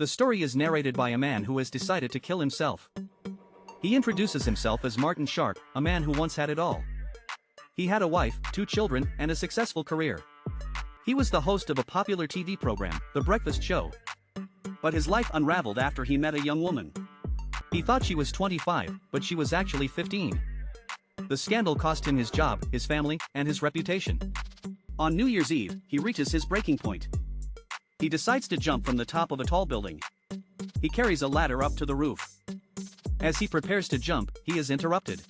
The story is narrated by a man who has decided to kill himself. He introduces himself as Martin Sharp, a man who once had it all. He had a wife, 2 children, and a successful career. He was the host of a popular TV program, The Breakfast Show. But his life unraveled after he met a young woman. He thought she was 25, but she was actually 15. The scandal cost him his job, his family, and his reputation. On New Year's Eve, he reaches his breaking point. He decides to jump from the top of a tall building. He carries a ladder up to the roof. As he prepares to jump, he is interrupted.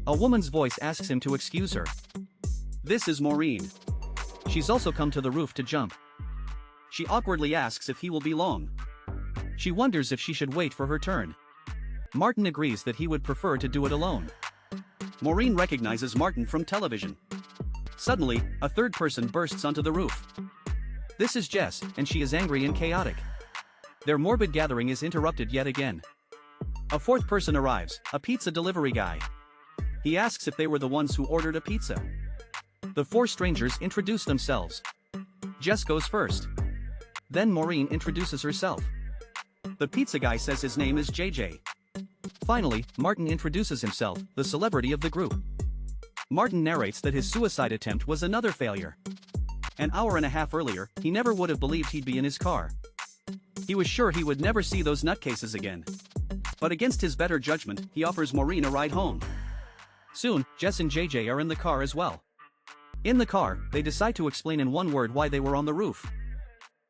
A woman's voice asks him to excuse her. This is Maureen. She's also come to the roof to jump. She awkwardly asks if he will be long. She wonders if she should wait for her turn. Martin agrees that he would prefer to do it alone. Maureen recognizes Martin from television. Suddenly, a third person bursts onto the roof. This is Jess, and she is angry and chaotic. Their morbid gathering is interrupted yet again. A fourth person arrives, a pizza delivery guy. He asks if they were the ones who ordered a pizza. The 4 strangers introduce themselves. Jess goes first. Then Maureen introduces herself. The pizza guy says his name is JJ. Finally, Martin introduces himself, the celebrity of the group. Martin narrates that his suicide attempt was another failure. An hour and a half earlier, he never would have believed he'd be in his car. He was sure he would never see those nutcases again. But against his better judgment, he offers Maureen a ride home. Soon, Jess and JJ are in the car as well. In the car, they decide to explain in one word why they were on the roof.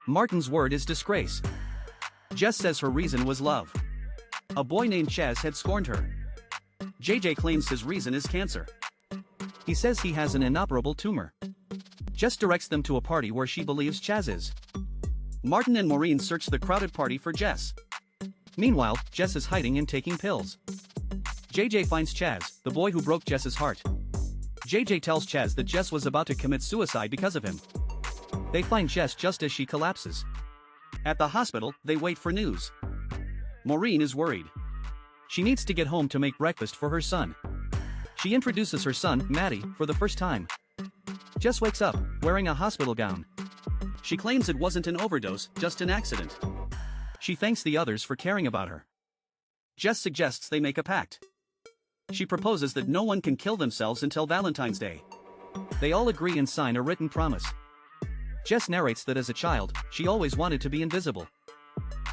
Martin's word is disgrace. Jess says her reason was love. A boy named Chaz had scorned her. JJ claims his reason is cancer. He says he has an inoperable tumor. Jess directs them to a party where she believes Chaz is. Martin and Maureen search the crowded party for Jess. Meanwhile, Jess is hiding and taking pills. JJ finds Chaz, the boy who broke Jess's heart. JJ tells Chaz that Jess was about to commit suicide because of him. They find Jess just as she collapses. At the hospital, they wait for news. Maureen is worried. She needs to get home to make breakfast for her son. She introduces her son, Matty, for the first time. Jess wakes up, wearing a hospital gown. She claims it wasn't an overdose, just an accident. She thanks the others for caring about her. Jess suggests they make a pact. She proposes that no one can kill themselves until Valentine's Day. They all agree and sign a written promise. Jess narrates that as a child, she always wanted to be invisible.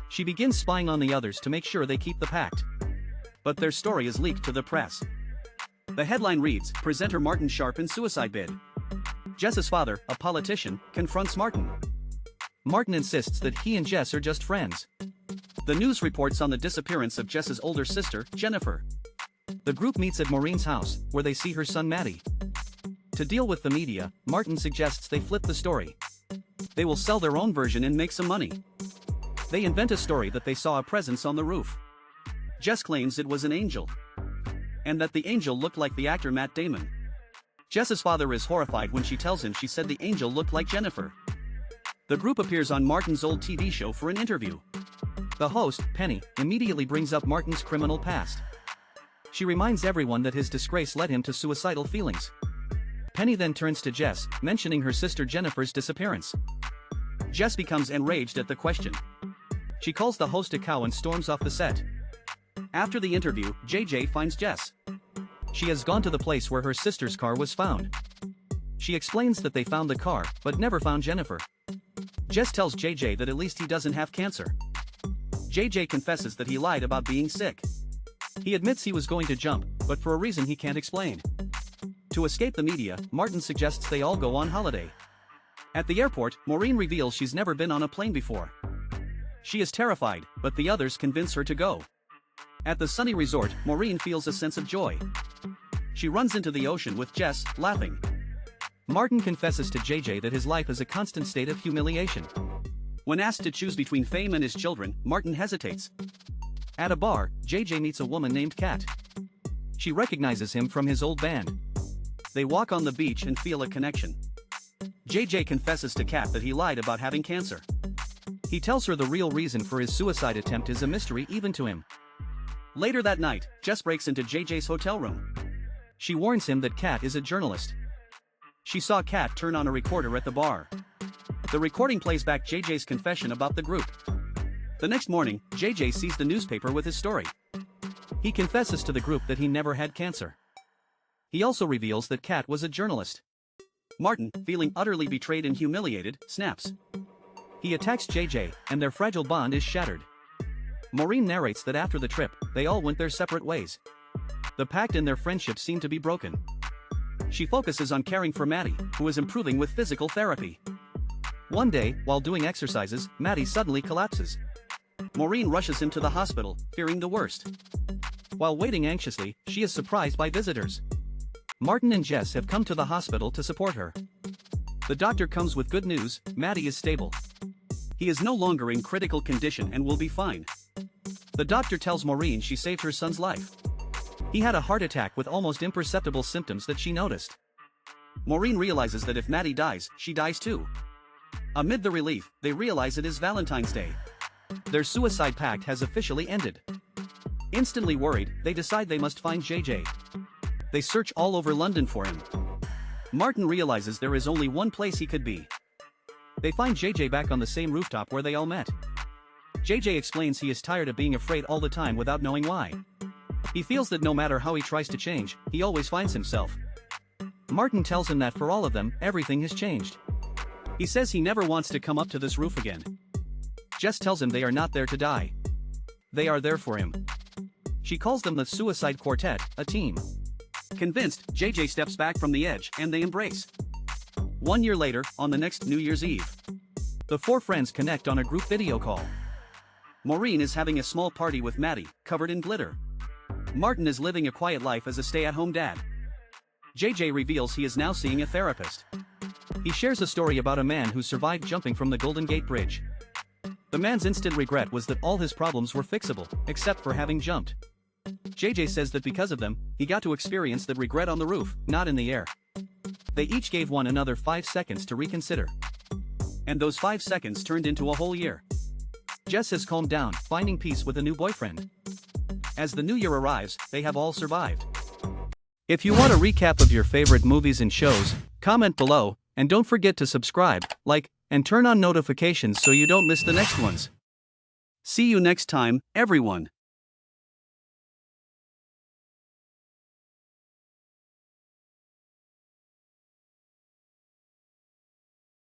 She begins spying on the others to make sure they keep the pact. But their story is leaked to the press. The headline reads, "Presenter Martin Sharp in suicide bid." Jess's father, a politician, confronts Martin. Martin insists that he and Jess are just friends. The news reports on the disappearance of Jess's older sister, Jennifer. The group meets at Maureen's house, where they see her son Matty. To deal with the media, Martin suggests they flip the story. They will sell their own version and make some money. They invent a story that they saw a presence on the roof. Jess claims it was an angel. And that the angel looked like the actor Matt Damon. Jess's father is horrified when she tells him she said the angel looked like Jennifer. The group appears on Martin's old TV show for an interview. The host, Penny, immediately brings up Martin's criminal past. She reminds everyone that his disgrace led him to suicidal feelings. Penny then turns to Jess, mentioning her sister Jennifer's disappearance. Jess becomes enraged at the question. She calls the host a cow and storms off the set. After the interview, JJ finds Jess. She has gone to the place where her sister's car was found. She explains that they found the car, but never found Jennifer. Jess tells JJ that at least he doesn't have cancer. JJ confesses that he lied about being sick. He admits he was going to jump, but for a reason he can't explain. To escape the media, Martin suggests they all go on holiday. At the airport, Maureen reveals she's never been on a plane before. She is terrified, but the others convince her to go. At the sunny resort, Maureen feels a sense of joy. She runs into the ocean with Jess, laughing. Martin confesses to JJ that his life is a constant state of humiliation. When asked to choose between fame and his children, Martin hesitates. At a bar, JJ meets a woman named Kat. She recognizes him from his old band. They walk on the beach and feel a connection. JJ confesses to Kat that he lied about having cancer. He tells her the real reason for his suicide attempt is a mystery even to him. Later that night, Jess breaks into JJ's hotel room. She warns him that Kat is a journalist. She saw Kat turn on a recorder at the bar. The recording plays back JJ's confession about the group. The next morning, JJ sees the newspaper with his story. He confesses to the group that he never had cancer. He also reveals that Kat was a journalist. Martin, feeling utterly betrayed and humiliated, snaps. He attacks JJ, and their fragile bond is shattered. Maureen narrates that after the trip, they all went their separate ways. The pact in their friendship seemed to be broken. She focuses on caring for Maddie, who is improving with physical therapy. One day, while doing exercises, Maddie suddenly collapses. Maureen rushes him to the hospital, fearing the worst. While waiting anxiously, she is surprised by visitors. Martin and Jess have come to the hospital to support her. The doctor comes with good news: Maddie is stable. He is no longer in critical condition and will be fine. The doctor tells Maureen she saved her son's life. He had a heart attack with almost imperceptible symptoms that she noticed. Maureen realizes that if Maddie dies, she dies too. Amid the relief, they realize it is Valentine's Day. Their suicide pact has officially ended. Instantly worried, they decide they must find JJ. They search all over London for him. Martin realizes there is only one place he could be. They find JJ back on the same rooftop where they all met. JJ explains he is tired of being afraid all the time without knowing why. He feels that no matter how he tries to change, he always finds himself. Martin tells him that for all of them, everything has changed. He says he never wants to come up to this roof again. Jess tells him they are not there to die. They are there for him. She calls them the Suicide Quartet, a team. Convinced, JJ steps back from the edge and they embrace. 1 year later, on the next New Year's Eve, the four friends connect on a group video call. Maureen is having a small party with Maddie, covered in glitter. Martin is living a quiet life as a stay-at-home dad. JJ reveals he is now seeing a therapist. He shares a story about a man who survived jumping from the Golden Gate Bridge. The man's instant regret was that all his problems were fixable, except for having jumped. JJ says that because of them, he got to experience the regret on the roof, not in the air. They each gave one another 5 seconds to reconsider. And those 5 seconds turned into a whole year. Jess has calmed down, finding peace with a new boyfriend. As the new year arrives, they have all survived. If you want a recap of your favorite movies and shows, comment below, and don't forget to subscribe, like, and turn on notifications so you don't miss the next ones. See you next time, everyone.